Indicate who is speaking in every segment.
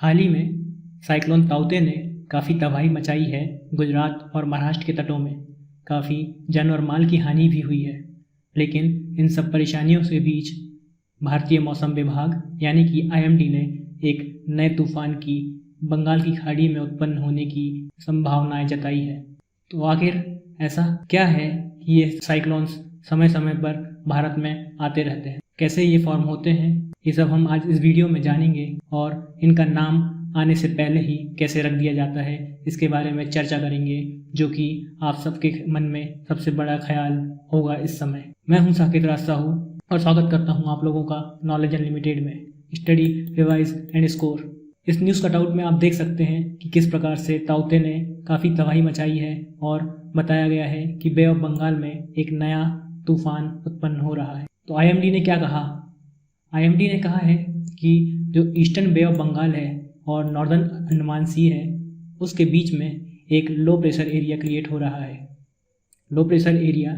Speaker 1: हाल ही में साइक्लोन ताउते ने काफ़ी तबाही मचाई है। गुजरात और महाराष्ट्र के तटों में काफ़ी जन और माल की हानि भी हुई है। लेकिन इन सब परेशानियों से बीच भारतीय मौसम विभाग यानी कि आईएमडी ने एक नए तूफान की बंगाल की खाड़ी में उत्पन्न होने की संभावनाएं जताई है। तो आखिर ऐसा क्या है कि ये साइक्लोन्स समय समय पर भारत में आते रहते हैं, कैसे ये फॉर्म होते हैं, ये सब हम आज इस वीडियो में जानेंगे। और इनका नाम आने से पहले ही कैसे रख दिया जाता है, इसके बारे में चर्चा करेंगे, जो कि आप सबके मन में सबसे बड़ा ख्याल होगा इस समय। मैं हूं साकिब रास्ता हूँ और स्वागत करता हूं आप लोगों का नॉलेज अनलिमिटेड में। Study, revise and score. इस न्यूज़ कटआउट में आप देख सकते हैं कि किस प्रकार से ताउते ने काफ़ी तबाही मचाई है और बताया गया है कि बे ऑफ बंगाल में एक नया तूफान उत्पन्न हो रहा है। तो आईएमडी ने क्या कहा? आईएमडी ने कहा है कि जो ईस्टर्न बे ऑफ बंगाल है और नॉर्दर्न अंडमान सी है, उसके बीच में एक लो प्रेशर एरिया क्रिएट हो रहा है। लो प्रेशर एरिया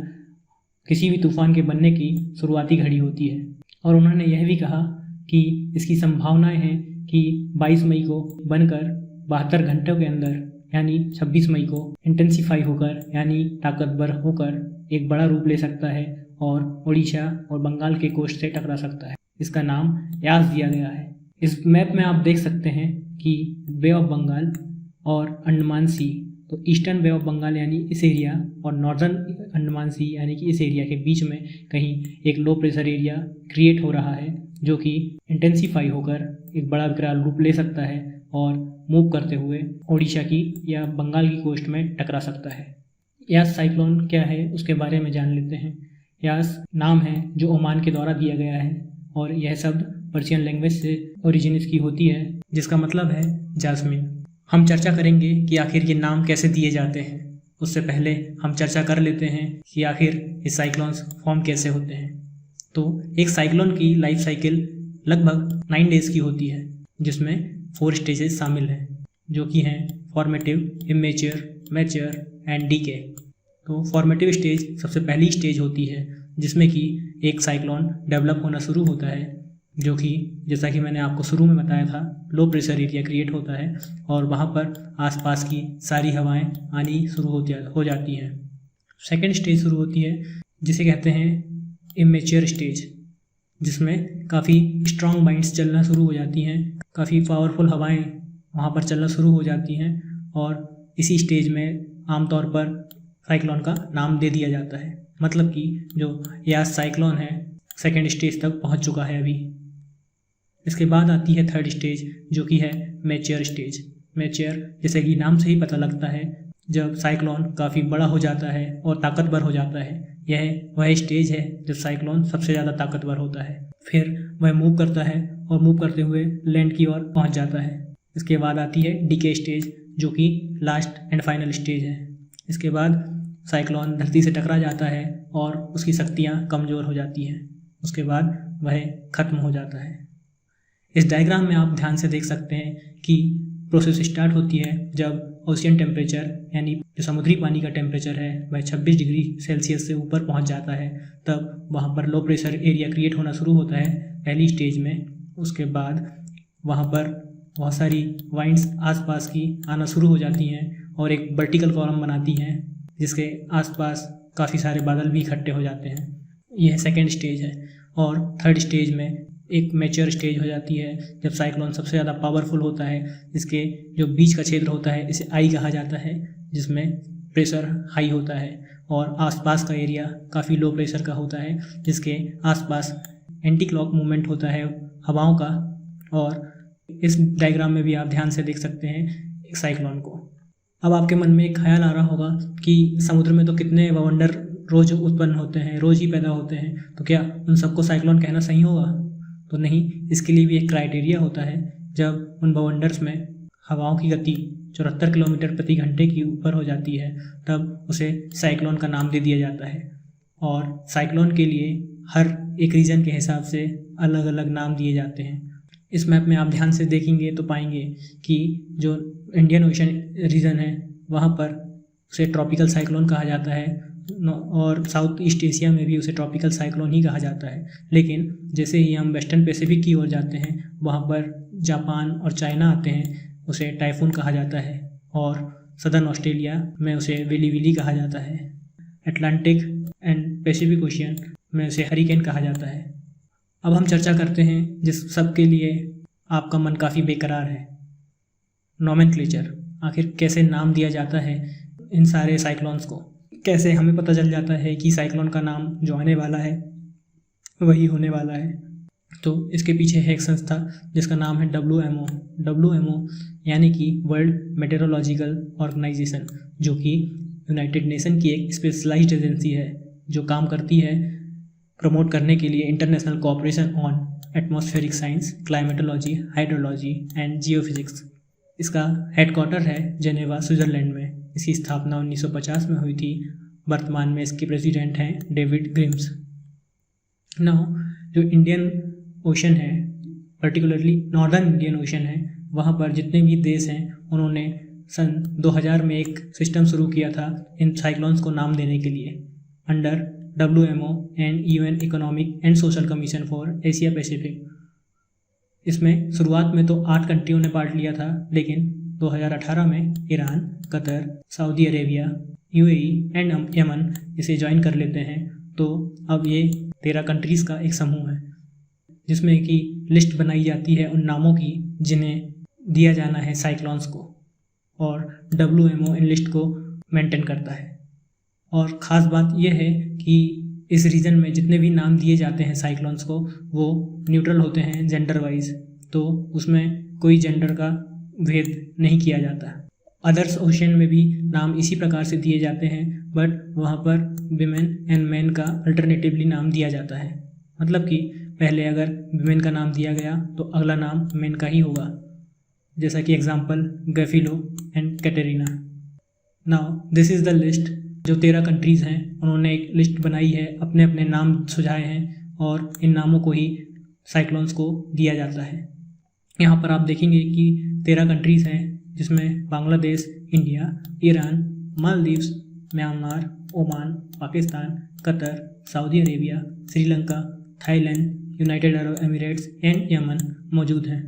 Speaker 1: किसी भी तूफान के बनने की शुरुआती घड़ी होती है। और उन्होंने यह भी कहा कि इसकी संभावनाएं हैं कि 22 मई को बनकर 72 घंटों के अंदर यानी 26 मई को इंटेंसिफाई होकर यानी ताकतवर होकर एक बड़ा रूप ले सकता है और उड़ीसा और बंगाल के कोस्ट से टकरा सकता है। इसका नाम यास दिया गया है। इस मैप में आप देख सकते हैं कि बे ऑफ बंगाल और अंडमान सी, तो ईस्टर्न बे ऑफ बंगाल यानी इस एरिया और नॉर्दर्न अंडमान सी यानी कि इस एरिया के बीच में कहीं एक लो प्रेशर एरिया क्रिएट हो रहा है, जो कि इंटेंसिफाई होकर एक बड़ा विकराल रूप ले सकता है और मूव करते हुए ओडिशा की या बंगाल की कोस्ट में टकरा सकता है। यास साइक्लोन क्या है उसके बारे में जान लेते हैं। यास नाम है जो ओमान के द्वारा दिया गया है और यह शब्द पर्शियन लैंग्वेज से ओरिजिन इसकी होती है, जिसका मतलब है जास्मिन। हम चर्चा करेंगे कि आखिर ये नाम कैसे दिए जाते हैं। उससे पहले हम चर्चा कर लेते हैं कि आखिर ये साइक्लोन्स फॉर्म कैसे होते हैं। तो एक साइक्लोन की लाइफ साइकिल लगभग 9 डेज़ की होती है, जिसमें 4 स्टेजेस शामिल हैं, जो कि हैं formative, immature, mature and decay. तो फॉर्मेटिव स्टेज सबसे पहली स्टेज होती है, जिसमें कि एक साइक्लोन डेवलप होना शुरू होता है, जो कि जैसा कि मैंने आपको शुरू में बताया था, लो प्रेशर एरिया क्रिएट होता है और वहाँ पर आसपास की सारी हवाएं आनी शुरू हो जाती हैं। सेकेंड स्टेज शुरू होती है जिसे कहते हैं इमेच्योर स्टेज, जिसमें काफ़ी स्ट्रॉन्ग बाइंड्स चलना शुरू हो जाती हैं, काफ़ी पावरफुल हवाएं वहाँ पर चलना शुरू हो जाती हैं और इसी स्टेज में आमतौर पर साइक्लोन का नाम दे दिया जाता है। मतलब कि जो यास साइक्लोन है सेकेंड स्टेज तक पहुँच चुका है अभी। इसके बाद आती है थर्ड स्टेज, जो कि है मैच्योर स्टेज। मैच्योर जैसे कि नाम से ही पता लगता है, जब साइक्लोन काफ़ी बड़ा हो जाता है और ताकतवर हो जाता है। यह वह स्टेज है जब साइक्लोन सबसे ज़्यादा ताकतवर होता है। फिर वह मूव करता है और मूव करते हुए लैंड की ओर पहुंच जाता है। इसके बाद आती है डीके स्टेज, जो कि लास्ट एंड फाइनल स्टेज है। इसके बाद साइक्लोन धरती से टकरा जाता है और उसकी शक्तियाँ कमज़ोर हो जाती हैं। उसके बाद वह ख़त्म हो जाता है। इस डायग्राम में आप ध्यान से देख सकते हैं कि प्रोसेस स्टार्ट होती है जब ओशियन टेम्परेचर यानी जो समुद्री पानी का टेम्परेचर है वह 26 डिग्री सेल्सियस से ऊपर पहुंच जाता है। तब वहां पर लो प्रेशर एरिया क्रिएट होना शुरू होता है पहली स्टेज में। उसके बाद वहां पर बहुत सारी वाइंड्स आसपास की आना शुरू हो जाती हैं और एक वर्टिकल कॉलम बनाती हैं, जिसके आसपास काफ़ी सारे बादल भी इकट्ठे हो जाते हैं। यह सेकेंड स्टेज है। और थर्ड स्टेज में एक मैच्योर स्टेज हो जाती है, जब साइक्लोन सबसे ज़्यादा पावरफुल होता है। इसके जो बीच का क्षेत्र होता है इसे आई कहा जाता है, जिसमें प्रेशर हाई होता है और आसपास का एरिया काफ़ी लो प्रेशर का होता है, जिसके आसपास एंटी क्लॉक मूवमेंट होता है हवाओं का। और इस डायग्राम में भी आप ध्यान से देख सकते हैं एक साइक्लोन को। अब आपके मन में एक ख्याल आ रहा होगा कि समुद्र में तो कितने बवंडर रोज़ उत्पन्न होते हैं, रोज़ ही पैदा होते हैं, तो क्या उन सबको साइक्लोन कहना सही होगा? तो नहीं, इसके लिए भी एक क्राइटेरिया होता है। जब उन बवंडर्स में हवाओं की गति 74 किलोमीटर प्रति घंटे की ऊपर हो जाती है, तब उसे साइक्लोन का नाम दे दिया जाता है। और साइक्लोन के लिए हर एक रीजन के हिसाब से अलग अलग नाम दिए जाते हैं। इस मैप में आप ध्यान से देखेंगे तो पाएंगे कि जो इंडियन ओशन रीजन है वहाँ पर उसे ट्रॉपिकल साइक्लोन कहा जाता है और साउथ ईस्ट एशिया में भी उसे ट्रॉपिकल साइक्लोन ही कहा जाता है। लेकिन जैसे ही हम वेस्टर्न पैसिफिक की ओर जाते हैं, वहाँ पर जापान और चाइना आते हैं उसे टाइफून कहा जाता है, और सदर्न ऑस्ट्रेलिया में उसे विली विली कहा जाता है। अटलांटिक एंड पैसिफिक ओशियन में उसे हरिकेन कहा जाता है। अब हम चर्चा करते हैं जिस सब के लिए आपका मन काफ़ी बेकरार है, नोमेनक्लेचर। आखिर कैसे नाम दिया जाता है इन सारे साइक्लोन्स को, कैसे हमें पता चल जाता है कि साइक्लोन का नाम जो आने वाला है वही होने वाला है। तो इसके पीछे है एक संस्था जिसका नाम है WMO। WMO यानी कि वर्ल्ड मेटेरोलॉजिकल ऑर्गेनाइजेशन, जो कि यूनाइटेड नेशन की एक स्पेशलाइज्ड एजेंसी है जो काम करती है प्रमोट करने के लिए international cooperation on atmospheric science, climatology, hydrology and geophysics. इसका हेडक्वार्टर है जेनेवा, स्विट्ज़रलैंड में। इसकी स्थापना 1950 में हुई थी। वर्तमान में इसके प्रेसिडेंट हैं डेविड ग्रिम्स। नाउ जो इंडियन ओशन है, पर्टिकुलरली नॉर्दर्न इंडियन ओशन है, वहाँ पर जितने भी देश हैं उन्होंने सन 2000 में एक सिस्टम शुरू किया था इन साइक्लोन्स को नाम देने के लिए, under WMO and UN economic and social commission for Asia Pacific. इसमें शुरुआत में तो 8 कंट्रियों ने पार्ट लिया था, लेकिन 2018 में Iran, Qatar, Saudi Arabia, UAE and Yemen इसे ज्वाइन कर लेते हैं। तो अब ये 13 कंट्रीज़ का एक समूह है जिसमें कि लिस्ट बनाई जाती है उन नामों की जिन्हें दिया जाना है साइक्लोन्स को, और WMO इन लिस्ट को मेंटेन करता है। और ख़ास बात यह है कि इस रीजन में जितने भी नाम दिए जाते हैं साइक्लोन्स को वो न्यूट्रल होते हैं जेंडर वाइज, तो उसमें कोई जेंडर का भेद नहीं किया जाता। अदर्स ओशन में भी नाम इसी प्रकार से दिए जाते हैं, बट वहाँ पर विमेन एंड मैन का अल्टरनेटिवली नाम दिया जाता है। मतलब कि पहले अगर विमेन का नाम दिया गया तो अगला नाम मैन का ही होगा, जैसा कि एग्जांपल गैफिलो and Katrina. Now this is the list. जो 13 कंट्रीज़ हैं उन्होंने एक लिस्ट बनाई है, अपने अपने नाम सुझाए हैं और इन नामों को ही साइक्लोन्स को दिया जाता है। यहाँ पर आप देखेंगे कि 13 कंट्रीज़ हैं जिसमें Bangladesh, India, Iran, Maldives, Myanmar, Oman, Pakistan, Qatar, Saudi Arabia, Sri Lanka, Thailand, United Arab Emirates and Yemen मौजूद हैं।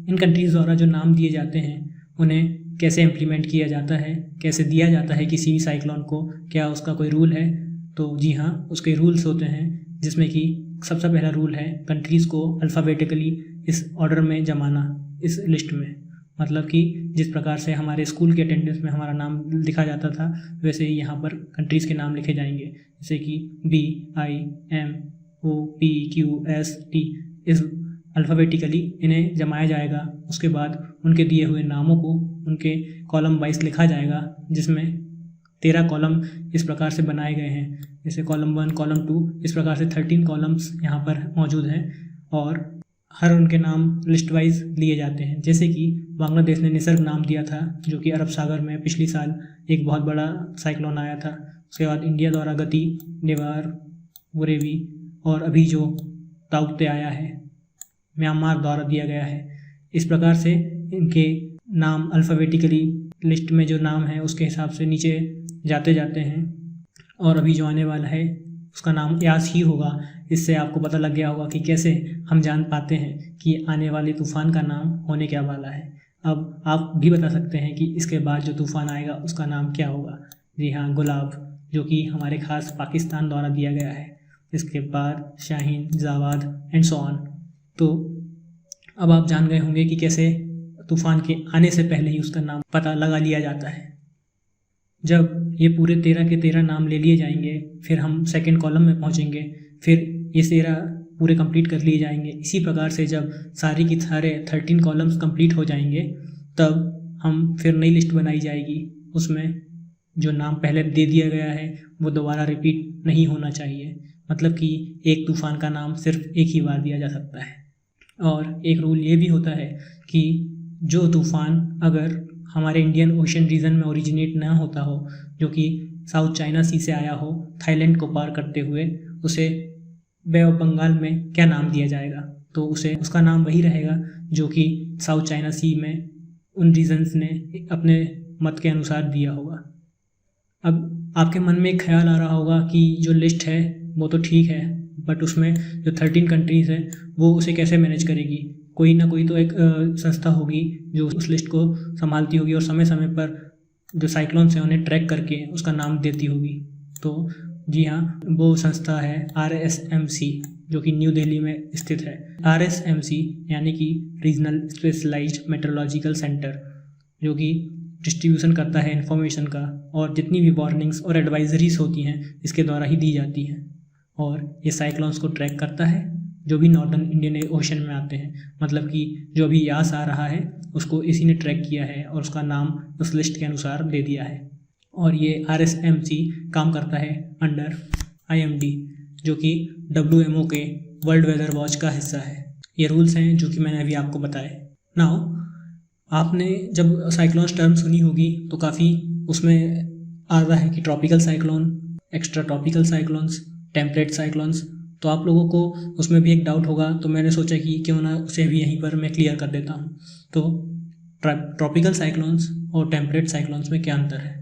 Speaker 1: इन कंट्रीज़ द्वारा जो नाम दिए जाते हैं उन्हें कैसे इम्प्लीमेंट किया जाता है, कैसे दिया जाता है किसी भी साइक्लोन को, क्या उसका कोई रूल है? तो जी हाँ, उसके रूल्स होते हैं, जिसमें कि सबसे पहला रूल है कंट्रीज़ को अल्फ़ाबेटिकली इस ऑर्डर में जमाना इस लिस्ट में। मतलब कि जिस प्रकार से हमारे स्कूल के अटेंडेंस में हमारा नाम लिखा जाता था, वैसे ही यहाँ पर कंट्रीज़ के नाम लिखे जाएंगे, जैसे कि BIMOPQST इस अल्फ़ाबेटिकली इन्हें जमाया जाएगा। उसके बाद उनके दिए हुए नामों को उनके कॉलम वाइज लिखा जाएगा, जिसमें 13 कॉलम इस प्रकार से बनाए गए हैं, जैसे कॉलम 1, कॉलम 2, इस प्रकार से 13 कॉलम्स यहाँ पर मौजूद हैं और हर उनके नाम लिस्ट वाइज लिए जाते हैं। जैसे कि बांग्लादेश ने निसर्ग नाम दिया था, जो कि अरब सागर में पिछली साल एक बहुत बड़ा साइक्लोन आया था। उसके बाद इंडिया द्वारा गति, निवार, बुरेवी और अभी जो ताउते आया है म्यांमार द्वारा दिया गया है। इस प्रकार से इनके नाम अल्फ़ाबेटिकली लिस्ट में जो नाम है उसके हिसाब से नीचे जाते जाते हैं, और अभी जो आने वाला है उसका नाम यास ही होगा। इससे आपको पता लग गया होगा कि कैसे हम जान पाते हैं कि आने वाले तूफ़ान का नाम होने क्या वाला है। अब आप भी बता सकते हैं कि इसके बाद जो तूफ़ान आएगा उसका नाम क्या होगा। जी हाँ, गुलाब, जो कि हमारे ख़ास पाकिस्तान द्वारा दिया गया है। इसके बाद Shaheen, Javad and so on. तो अब आप जान गए होंगे कि कैसे तूफ़ान के आने से पहले ही उसका नाम पता लगा लिया जाता है। जब ये पूरे 13 के 13 नाम ले लिए जाएंगे, फिर हम सेकंड कॉलम में पहुंचेंगे, फिर ये 13 पूरे कंप्लीट कर लिए जाएंगे। इसी प्रकार से जब सारी की सारे 13 कॉलम्स कंप्लीट हो जाएंगे, तब हम फिर नई लिस्ट बनाई जाएगी। उसमें जो नाम पहले दे दिया गया है वो दोबारा रिपीट नहीं होना चाहिए। मतलब कि एक तूफ़ान का नाम सिर्फ एक ही बार दिया जा सकता है। और एक रूल ये भी होता है कि जो तूफ़ान अगर हमारे इंडियन ओशन रीजन में ओरिजिनेट ना होता हो, जो कि साउथ चाइना सी से आया हो थाईलैंड को पार करते हुए, उसे बे ऑफ बंगाल में क्या नाम दिया जाएगा? तो उसे उसका नाम वही रहेगा जो कि साउथ चाइना सी में उन रीजन्स ने अपने मत के अनुसार दिया होगा। अब आपके मन में एक ख्याल आ रहा होगा कि जो लिस्ट है वो तो ठीक है, बट उसमें जो 13 कंट्रीज़ हैं वो उसे कैसे मैनेज करेगी? कोई ना कोई तो एक संस्था होगी जो उस लिस्ट को संभालती होगी और समय समय पर जो साइक्लोन्स हैं उन्हें ट्रैक करके उसका नाम देती होगी। तो जी हाँ, वो संस्था है RSMC, जो कि न्यू दिल्ली में स्थित है। RSMC यानी कि रीजनल स्पेशलाइज्ड मेट्रोलॉजिकल सेंटर, जो कि डिस्ट्रीब्यूशन करता है इन्फॉर्मेशन का, और जितनी भी वार्निंग्स और एडवाइजरीज होती हैं इसके द्वारा ही दी जाती हैं। और ये साइक्लोन्स को ट्रैक करता है जो भी नॉर्दर्न इंडियन ओशन में आते हैं, मतलब कि जो भी यास आ रहा है उसको इसी ने ट्रैक किया है और उसका नाम उस लिस्ट के अनुसार दे दिया है। और ये RSMC काम करता है अंडर IMD, जो कि WMO के वर्ल्ड वेदर वॉच का हिस्सा है। ये रूल्स हैं जो कि मैंने अभी आपको बताए। नाउ आपने जब साइक्लोन्स टर्म सुनी होगी तो काफ़ी उसमें आता है कि tropical cyclone, extra tropical cyclones, temperate cyclones. तो आप लोगों को उसमें भी एक डाउट होगा, तो मैंने सोचा कि क्यों ना उसे भी यहीं पर मैं क्लियर कर देता हूँ। तो ट्रॉपिकल साइक्लोन्स और टेम्परेट साइक्लोन्स में क्या अंतर है?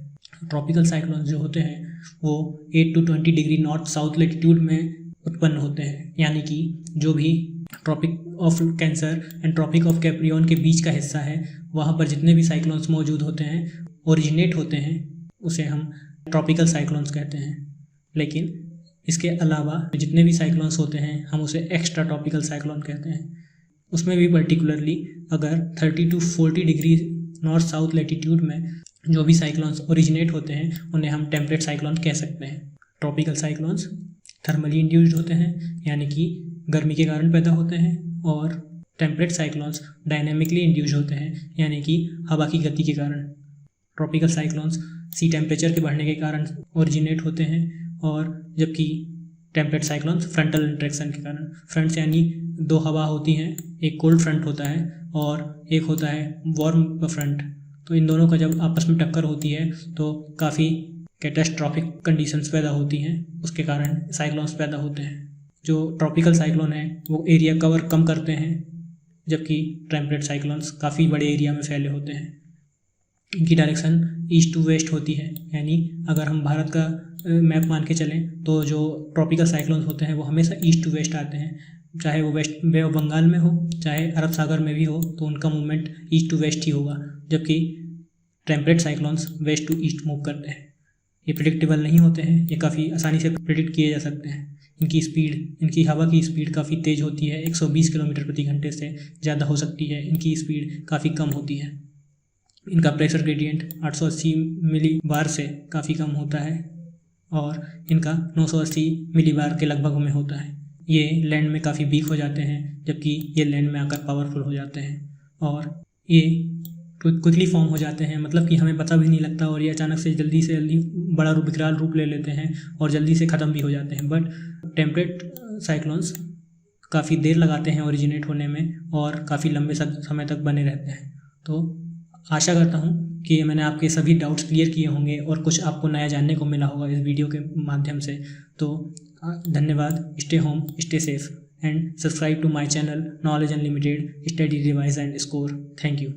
Speaker 1: ट्रॉपिकल साइक्लोन्स जो होते हैं वो 8 to 20 degree north south latitude में उत्पन्न होते हैं, यानी कि जो भी tropic of cancer and tropic of Capricorn के बीच का हिस्सा है वहाँ पर जितने भी साइक्लोन्स मौजूद होते हैं, ओरिजिनेट होते हैं, उसे हम ट्रॉपिकल साइक्लोन्स कहते हैं। लेकिन इसके अलावा जितने भी साइक्लोन्स होते हैं हम उसे एक्स्ट्रा ट्रॉपिकल साइक्लोन कहते हैं। उसमें भी पर्टिकुलरली अगर 30 to 40 degree north south latitude में जो भी साइक्लोन्स ओरिजिनेट होते हैं उन्हें हम टेम्परेट साइक्लोन कह सकते हैं। ट्रॉपिकल साइक्लोन्स थर्मली इंड्यूस्ड होते हैं, यानी कि गर्मी के कारण पैदा होते हैं, और टेम्परेट साइक्लोन्स डायनेमिकली इंड्यूस्ड होते हैं, यानी कि हवा की गति के कारण। ट्रॉपिकल साइक्लोन्स सी टेम्परेचर के बढ़ने के कारण ओरिजिनेट होते हैं, और जबकि टेम्परेट साइक्लोन्स फ्रंटल इंट्रैक्शन के कारण। फ्रंट्स यानी दो हवा होती हैं, एक कोल्ड फ्रंट होता है और एक होता है वार्म फ्रंट। तो इन दोनों का जब आपस में टक्कर होती है तो काफ़ी कैटास्ट्रॉफिक कंडीशंस पैदा होती हैं, उसके कारण साइक्लोन्स पैदा होते हैं। जो ट्रॉपिकल साइक्लोन है वो एरिया कवर कम करते हैं, जबकि टेम्परेट साइक्लोन्स काफ़ी बड़े एरिया में फैले होते हैं। इनकी डायरेक्शन ईस्ट टू वेस्ट होती है, यानी अगर हम भारत का मैप मान के चलें तो जो ट्रॉपिकल साइक्लोन्स होते हैं वो हमेशा ईस्ट टू वेस्ट आते हैं, चाहे वो वेस्ट बे ऑफ बंगाल में हो चाहे अरब सागर में भी हो, तो उनका मूवमेंट ईस्ट टू वेस्ट ही होगा, जबकि temperate cyclones west to east move करते हैं। ये प्रिडिक्टेबल नहीं होते हैं, ये काफ़ी आसानी से प्रिडिक्ट किए जा सकते हैं। इनकी हवा की स्पीड काफ़ी तेज़ होती है, 120 किलोमीटर प्रति घंटे से ज़्यादा हो सकती है। इनकी स्पीड काफ़ी कम होती है। इनका प्रेशर ग्रेडियंट 880 मिली बार से काफ़ी कम होता है, और इनका 980 मिली बार के लगभग में होता है। ये लैंड में काफ़ी वीक हो जाते हैं, जबकि ये लैंड में आकर पावरफुल हो जाते हैं, और ये क्विकली फॉर्म हो जाते हैं, मतलब कि हमें पता भी नहीं लगता, और ये अचानक से जल्दी बड़ा विकराल रूप ले लेते हैं और जल्दी से ख़त्म भी हो जाते हैं। बट टेम्परेट साइक्लोन्स काफ़ी देर लगाते हैं ओरिजिनेट होने में और काफ़ी लंबे समय तक बने रहते हैं। तो आशा करता हूँ कि मैंने आपके सभी डाउट्स क्लियर किए होंगे और कुछ आपको नया जानने को मिला होगा इस वीडियो के माध्यम से। तो धन्यवाद। Stay home, stay safe, and subscribe to my channel knowledge unlimited study revise and score. Thank you.